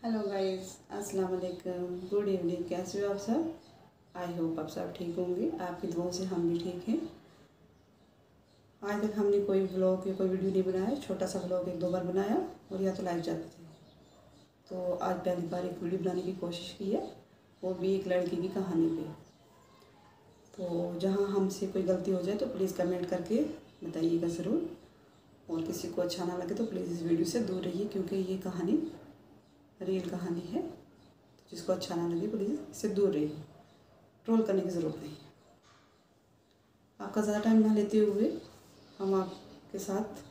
Hello guys, अस्सलाम वालेकुम, good evening. कैसे हो आप सब? आई होप आप सब ठीक होंगे। आपकी दुआओं से हम भी ठीक हैं। आज तक हमने कोई ब्लॉग या कोई वीडियो नहीं बनाया। छोटा सा ब्लॉग एक दो बार बनाया और या तो लाइव जाते थे। तो आज पहली बार एक वीडियो बनाने की कोशिश की है, वो भी एक लड़की की कहानी पे। तो जहाँ हमसे कोई गलती हो जाए तो प्लीज़ कमेंट करके बताइएगा ज़रूर, और किसी को अच्छा ना लगे तो प्लीज़ इस वीडियो से दूर रहिए, क्योंकि ये कहानी रियल कहानी है। तो जिसको अच्छा ना लगे प्लीज़ इससे दूर रहिए, ट्रोल करने की ज़रूरत नहीं है। आपका ज़्यादा टाइम ना लेते हुए हम आपके साथ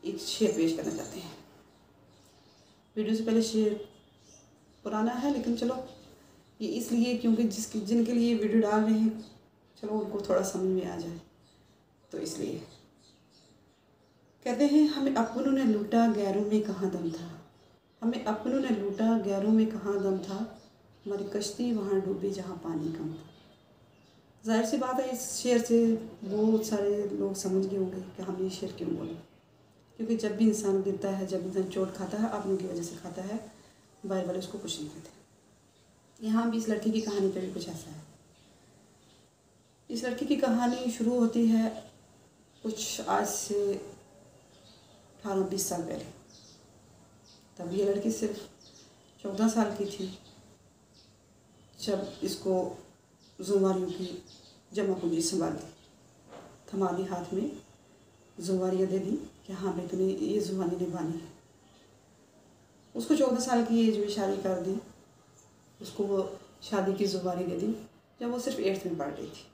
एक शेर पेश करना चाहते हैं। वीडियो से पहले शेर पुराना है, लेकिन चलो ये इसलिए क्योंकि जिनके लिए वीडियो डाल रहे हैं चलो उनको थोड़ा समझ में आ जाए, तो इसलिए कहते हैं, हमें अपनों ने लूटा गैरों में कहाँ दम था। हमें अपनों ने लूटा गैरों में कहाँ दम था, हमारी कश्ती वहाँ डूबी जहाँ पानी कम था। जाहिर सी बात है, इस शेर से बहुत सारे लोग समझ गए होंगे कि हम ये शेर क्यों बोले। क्योंकि जब भी इंसान गिरता है, जब इंसान चोट खाता है, अपनों की वजह से खाता है, बाहर वाले उसको कुछ नहीं कहते। यहाँ भी इस लड़की की कहानी पे भी कुछ ऐसा है। इस लड़की की कहानी शुरू होती है कुछ आज से 18-20 साल पहले। तब ये लड़की सिर्फ 14 साल की थी जब इसको जुम्वारियों की जमा पूंजी संभाली, थमा दी हाथ में, जुम्वारियाँ दे दी कि हाँ भाई तूने ये जुम्वारी निभानी है। उसको 14 साल की एज में शादी कर दी। उसको वो शादी की जुम्वारी दे दी जब वो सिर्फ 8th में पढ़ रही थी।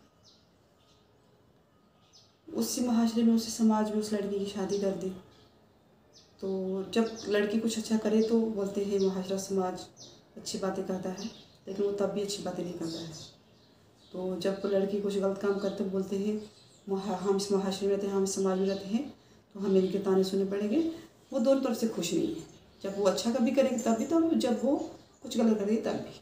उसी माशरे में, उसी समाज में उस लड़की की शादी कर दी। तो जब लड़की कुछ अच्छा करे तो बोलते हैं माशरा समाज अच्छी बातें करता है, लेकिन वो तब भी अच्छी बातें नहीं करता है। तो जब लड़की कुछ गलत काम करते बोलते हैं हम इस माशरे में रहते हैं, हम इस समाज में रहते हैं, तो हमें इनके ताने सुनने पड़ेंगे। वो दोनों तरफ से खुश नहीं है। जब वो अच्छा कभी करेगी तब भी, तब जब वो कुछ गलत करेगी तब भी।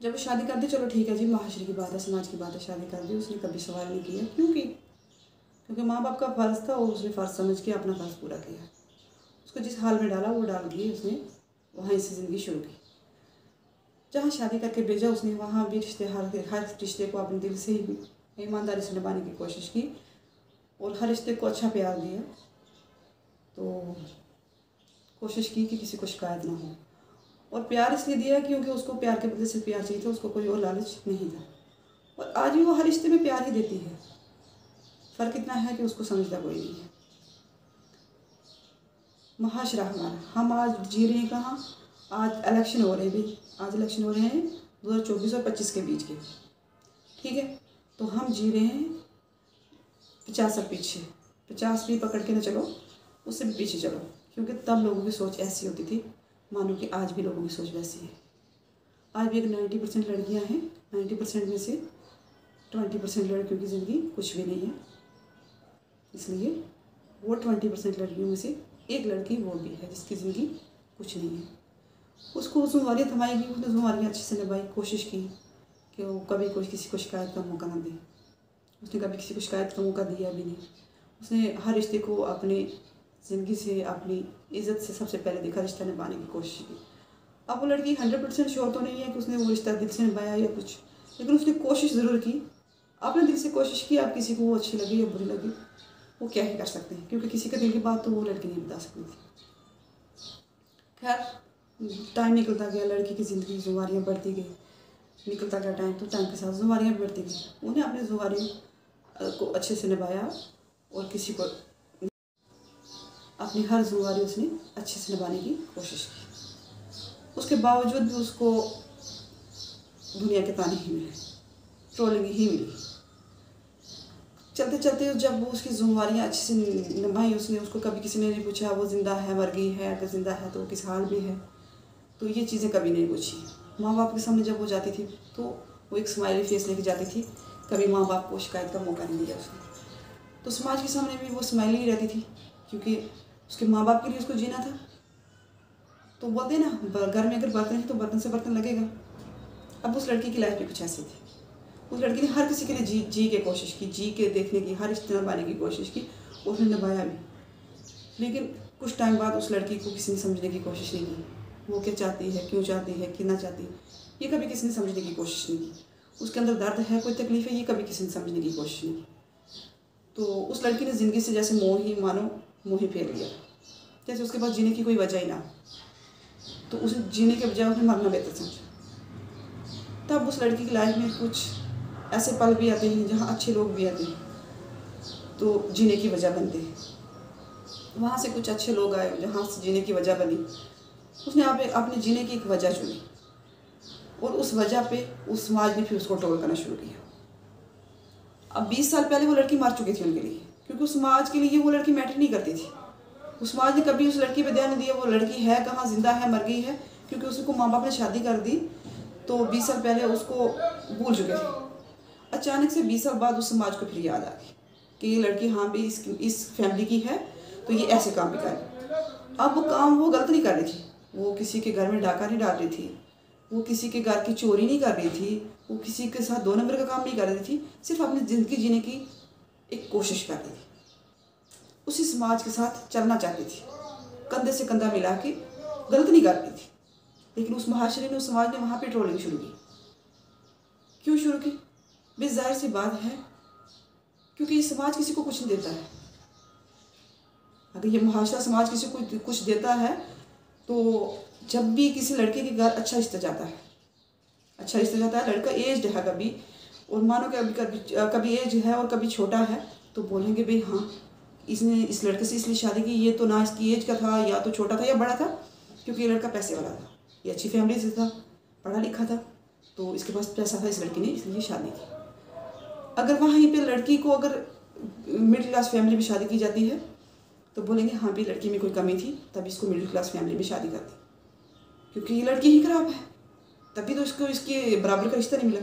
जब वो शादी कर दी, चलो ठीक है जी, माशरे की बात है, समाज की बात है, शादी कर दी, उसने कभी सवाल नहीं किया क्योंकि माँ बाप का फ़र्ज़ था और उसने फ़र्ज़ समझ के अपना फ़र्ज़ पूरा किया। उसको जिस हाल में डाला वो डाल दिए, उसने वहीं से ज़िंदगी शुरू की। जहाँ शादी करके भेजा उसने वहाँ भी हर रिश्ते को अपने दिल से ही ईमानदारी से निभाने की कोशिश की और हर रिश्ते को अच्छा प्यार दिया। तो कोशिश की कि किसी को शिकायत ना हो, और प्यार इसलिए दिया क्योंकि उसको प्यार के बदले से प्यार चाहिए था, उसको कोई और लालच नहीं था। और आज भी वो हर रिश्ते में प्यार ही देती है। फ़र्क इतना है कि उसको समझता कोई नहीं है। महाशरा हमारा, हम आज जी रहे हैं कहाँ? आज इलेक्शन हो रहे हैं भाई, आज इलेक्शन हो रहे हैं 2024 और 25 के बीच के, ठीक है। तो हम जी रहे हैं 50 साल पीछे। 50 भी पकड़ के ना चलो, उससे भी पीछे चलो, क्योंकि तब लोगों की सोच ऐसी होती थी। मानो कि आज भी लोगों की सोच वैसी है। आज भी एक 90% लड़कियाँ हैं, 90% में से 20% लड़कियों की ज़िंदगी कुछ भी नहीं है। इसलिए वो 20% लड़कियों में से एक लड़की वो भी है जिसकी ज़िंदगी कुछ नहीं है। उसको जुम्वारियाँ थमाएगी, उसने जुम्वारियाँ अच्छे से निभाई, कोशिश की कि वो कभी कोई किसी को शिकायत का मौका ना दे। उसने कभी किसी को शिकायत का मौका दिया भी नहीं। उसने हर रिश्ते को अपनी ज़िंदगी से, अपनी इज़्ज़त से सबसे पहले देखा, रिश्ता निभाने की कोशिश की। अब वो लड़की 100% श्योर तो नहीं है कि उसने वो रिश्ता दिल से निभाया या कुछ, लेकिन उसने कोशिश ज़रूर की, अपने दिल से कोशिश की। अब किसी को वो अच्छी लगी या बुरी लगी, वो क्या ही कर सकते हैं, क्योंकि किसी के दिल की बात तो वो लड़की नहीं बता सकती थी। खैर, टाइम निकलता गया, लड़की की ज़िंदगी जुम्वारियाँ बढ़ती गई, निकलता गया टाइम, तो टाइम के साथ जुम्वारियाँ भी बढ़ती गई। उन्हें अपनी जुम्वारियों को अच्छे से निभाया और किसी को अपनी हर जुम्वारी उसने अच्छे से निभाने की कोशिश की। उसके बावजूद भी उसको दुनिया के ताने ही मिले, ट्रोलिंग ही मिली। चलते चलते जब वो उसकी जुम्मेवारियाँ अच्छे से निभाई उसने, उसको कभी किसी ने नहीं पूछा वो ज़िंदा है, मर गई है, अगर ज़िंदा है तो किस हाल में है, तो ये चीज़ें कभी नहीं पूछी। माँ बाप के सामने जब वो जाती थी तो वो एक स्माइली फेस लेके जाती थी, कभी माँ बाप को शिकायत का मौका नहीं दिया उसने। तो समाज के सामने भी वो स्माइली ही रहती थी, क्योंकि उसके माँ बाप के लिए उसको जीना था। तो बोलते ना, घर में अगर बर्तन है तो बर्तन से बर्तन लगेगा। अब उस लड़की की लाइफ भी कुछ ऐसी थी। उस लड़की ने हर किसी के लिए जी के कोशिश की, जी के देखने की, हर रिश्ते निभाने की कोशिश की, उसने निभाया भी। लेकिन कुछ टाइम बाद उस लड़की को किसी ने समझने की कोशिश नहीं की, वो क्या चाहती है, क्यों चाहती है, कितना चाहती है, ये कभी किसी ने समझने की कोशिश नहीं की। उसके अंदर दर्द है, कोई तकलीफ है, ये कभी किसी ने समझने की कोशिश नहीं की। तो उस लड़की ने ज़िंदगी से जैसे मोह ही फेर लिया, जैसे उसके पास जीने की कोई वजह ही ना। तो उसे जीने के बजाय उसने मरना बेहतर समझा। तब उस लड़की की लाइफ में कुछ ऐसे पल भी आते हैं जहाँ अच्छे लोग भी आते हैं, तो जीने की वजह बनते हैं। वहाँ से कुछ अच्छे लोग आए जहाँ से जीने की वजह बनी। उसने अपने जीने की एक वजह चुनी और उस वजह पे उस समाज ने फिर उसको ट्रोल करना शुरू किया। अब 20 साल पहले वो लड़की मर चुकी थी उनके लिए, क्योंकि उस समाज के लिए वो लड़की मैटर नहीं करती थी। उस समाज ने कभी उस लड़की पे ध्यान नहीं दिया, वो लड़की है कहाँ, जिंदा है, मर गई है, क्योंकि उसको माँ बाप ने शादी कर दी तो 20 साल पहले उसको भूल चुके थे। अचानक से 20 साल बाद उस समाज को फिर याद आ गई कि ये लड़की हाँ भी इस फैमिली की है, तो ये ऐसे काम भी करे। अब वो काम वो गलत नहीं कर रही थी, वो किसी के घर में डाका नहीं डाल रही थी, वो किसी के घर की चोरी नहीं कर रही थी, वो किसी के साथ 2 नंबर का काम नहीं कर रही थी, सिर्फ अपनी ज़िंदगी जीने की एक कोशिश कर रही थी। उसी समाज के साथ चलना चाहती थी, कंधे से कंधा मिला के, गलत नहीं कर रही थी। लेकिन उस महाशरे ने, उस समाज ने वहाँ पे ट्रोलिंग शुरू की। क्यों शुरू की? बेस जाहिर सी बात है, क्योंकि ये समाज किसी को कुछ नहीं देता है। अगर ये मुहाशरा समाज किसी को कुछ देता है तो जब भी किसी लड़के के घर अच्छा रिश्ता जाता है, लड़का एज्ड है कभी, और मानो कि कभी एज है और कभी छोटा है, तो बोलेंगे भाई हाँ इसने इस लड़के से इसलिए शादी की, ये तो ना इसकी एज का था, या तो छोटा था या बड़ा था, क्योंकि ये लड़का पैसे वाला था, ये अच्छी फैमिली से था, पढ़ा लिखा था, तो इसके पास पैसा था इस लड़की ने इसलिए शादी की। अगर वहीं पे लड़की को अगर मिडिल क्लास फैमिली में शादी की जाती है तो बोलेंगे हाँ भी लड़की में कोई कमी थी तभी इसको मिडिल क्लास फैमिली में शादी कर दी, क्योंकि ये लड़की ही खराब है, तभी तो इसको इसके बराबर का रिश्ता नहीं मिला।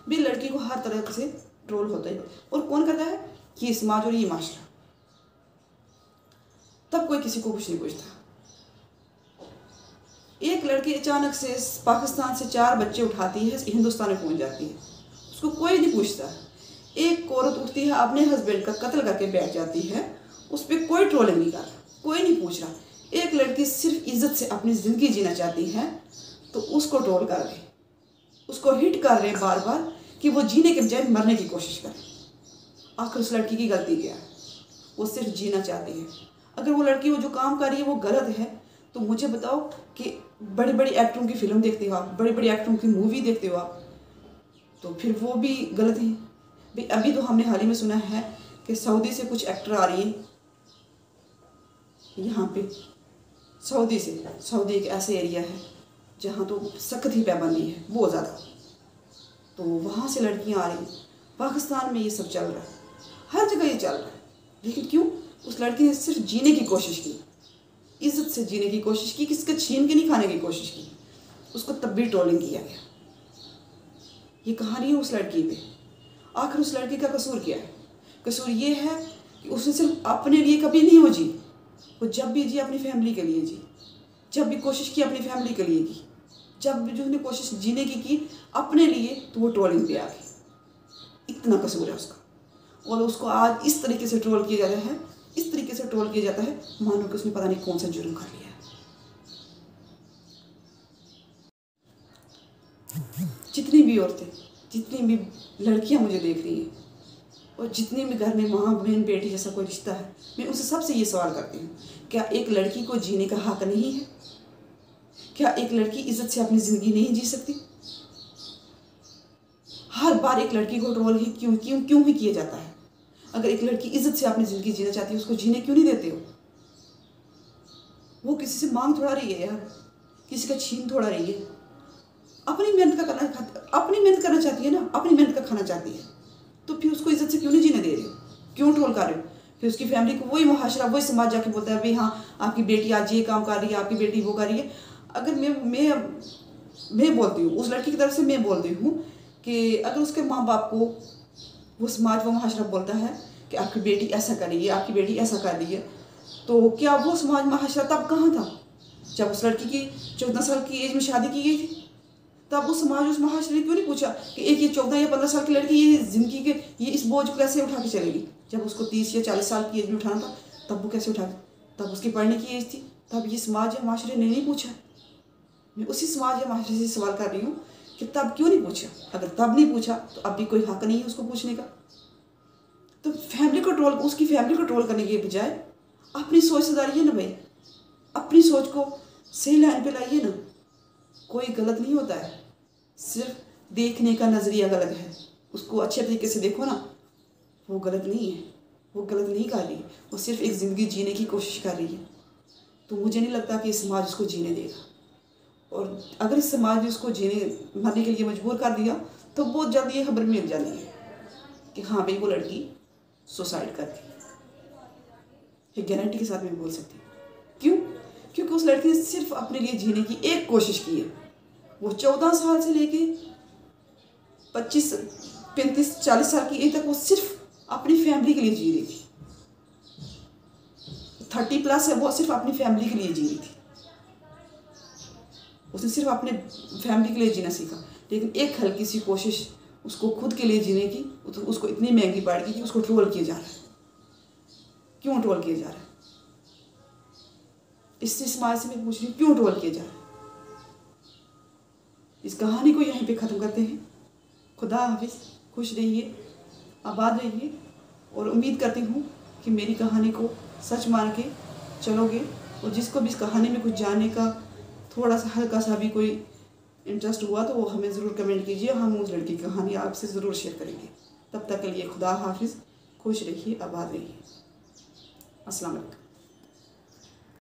भी लड़की को हर तरह से ट्रोल होता है, और कौन करता है? ये समाज और ये माशरा। तब कोई किसी को कुछ नहीं पूछता। एक लड़की अचानक से पाकिस्तान से 4 बच्चे उठाती है, हिंदुस्तान में पहुंच जाती है, उसको कोई नहीं पूछता। एक औरत उठती है, अपने हस्बैंड का कत्ल करके बैठ जाती है, उस पर कोई ट्रोलिंग नहीं कर रहा, कोई नहीं पूछ रहा। एक लड़की सिर्फ इज्जत से अपनी ज़िंदगी जीना चाहती है तो उसको ट्रोल कर रहे, उसको हिट कर रहे बार बार कि वो जीने के बजाय मरने की कोशिश करे। आखिर उस लड़की की गलती क्या है? वो सिर्फ जीना चाहती है। अगर वो लड़की वो जो काम कर रही है वो गलत है तो मुझे बताओ कि बड़ी बड़ी एक्टरों की फिल्म देखते हो आप, बड़ी बड़ी एक्टरों की मूवी देखते हो आप, तो फिर वो भी गलत है भाई। अभी तो हमने हाल ही में सुना है कि सऊदी से कुछ एक्टर आ रही है यहाँ पे, सऊदी एक ऐसे एरिया है जहाँ तो सख्त ही पाबंदी है बहुत ज़्यादा, तो वहाँ से लड़कियाँ आ रही हैं। पाकिस्तान में ये सब चल रहा है, हर जगह ये चल रहा है, लेकिन क्यों? उस लड़की ने सिर्फ जीने की कोशिश की, इज्जत से जीने की कोशिश की, किसका छीन के नहीं खाने की कोशिश की, उसको तब भी ट्रोलिंग किया गया। ये कहानी है उस लड़की पे। आखिर उस लड़की का कसूर क्या है? कसूर ये है कि उसने सिर्फ अपने लिए कभी नहीं हो जी, वो जब भी जी अपनी फैमिली के लिए जी, जब भी कोशिश की अपनी फैमिली के लिए की, जब भी जो उसने कोशिश जीने की अपने लिए, तो वो ट्रोलिंग पे आ गई। इतना कसूर है उसका, और उसको आज इस तरीके से ट्रोल किया जाता है, इस तरीके से ट्रोल किया जाता है मानो कि उसने पता नहीं कौन सा जुर्म कर लिया है। जितनी भी औरतें, जितनी भी लड़कियां मुझे देख रही हैं, और जितने भी घर में माँ बहन बेटी जैसा कोई रिश्ता है, मैं उनसे सबसे ये सवाल करती हूँ, क्या एक लड़की को जीने का हक नहीं है? क्या एक लड़की इज्जत से अपनी ज़िंदगी नहीं जी सकती? हर बार एक लड़की को ट्रोल ही क्यों ही किया जाता है? अगर एक लड़की इज्जत से अपनी ज़िंदगी जीना चाहती है, उसको जीने क्यों नहीं देते हो? वो किसी से मांग थोड़ा रही है यार, किसी का छीन थोड़ा रही है, अपनी मेहनत करना चाहती है ना, अपनी मेहनत का खाना चाहती है, तो फिर उसको इज्जत से क्यों नहीं जीने दे रहे हो? क्यों ट्रोल कर रहे हो? फिर उसकी फैमिली को वही मुहाशरा, वही समाज जाके बोलता है भाई हाँ आपकी बेटी आज ये काम कर रही है, आपकी बेटी वो कर रही है। अगर मैं बोलती हूँ, उस लड़की की तरफ से मैं बोलती हूँ कि अगर उसके माँ बाप को वो समाज, वो मुहाशरा बोलता है कि आपकी बेटी ऐसा कर रही है, आपकी बेटी ऐसा कर रही है, तो क्या वो समाज मुहाशरा तब कहाँ था? जब उस लड़की की 14 साल की एज में शादी की गई थी, तब वो समाज, उस महाशय ने क्यों नहीं पूछा कि एक ये 14 या 15 साल की लड़की ये जिंदगी के इस बोझ को कैसे उठा के चलेगी? जब उसको 30 या 40 साल की एज में उठाना था, तब वो कैसे उठा? तब उसकी पढ़ने की एज थी, तब ये समाज या माशरे ने नहीं पूछा। मैं उसी समाज या माशरे से सवाल कर रही हूँ कि तब क्यों नहीं पूछा। अगर तब नहीं पूछा तो अब भी कोई हक नहीं है उसको पूछने का। तो उसकी फैमिली को ट्रोल करने के बजाय अपनी सोच सुधारिए ना भाई, अपनी सोच को सही लाइन पे लाइए ना। कोई गलत नहीं होता है, सिर्फ देखने का नज़रिया गलत है। उसको अच्छे तरीके से देखो ना, वो गलत नहीं है, वो गलत नहीं कर रही है, वो सिर्फ एक ज़िंदगी जीने की कोशिश कर रही है। तो मुझे नहीं लगता कि समाज उसको जीने देगा। और अगर इस समाज ने उसको मरने के लिए मजबूर कर दिया तो बहुत जल्दी ये खबर मिल जानी है कि हाँ भाई वो लड़की सुसाइड कर दी। ये गारंटी के साथ मैं बोल सकती हूँ। क्यों? क्योंकि उस लड़की ने सिर्फ अपने लिए जीने की एक कोशिश की है। वो 14 साल से लेके 25, 35, 40 साल की एज तक वो सिर्फ अपनी फैमिली के लिए जी रही थी। 30+ है, वो सिर्फ अपनी फैमिली के लिए जी रही थी। उसने सिर्फ अपने फैमिली के लिए जीना सीखा, लेकिन एक हल्की सी कोशिश उसको खुद के लिए जीने की, तो उसको इतनी महंगी पड़ गई कि उसको ट्रोल किया जा रहा है। क्यों ट्रोल किया जा रहा है? इस समाज से मैं पूछ रही हूँ, क्यों ट्रोल किया जा रहा है? इस कहानी को यहीं पे ख़त्म करते हैं। खुदा हाफिज़, खुश रहिए, आबाद रहिए, और उम्मीद करती हूँ कि मेरी कहानी को सच मान के चलोगे। और जिसको भी इस कहानी में कुछ जानने का थोड़ा सा हल्का सा भी कोई इंटरेस्ट हुआ तो वो हमें ज़रूर कमेंट कीजिए। हम उस लड़की की कहानी आपसे ज़रूर शेयर करेंगे। तब तक के लिए खुदा हाफिज़, खुश रहिए, आबाद रहिए। अस्सलाम वालेकुम।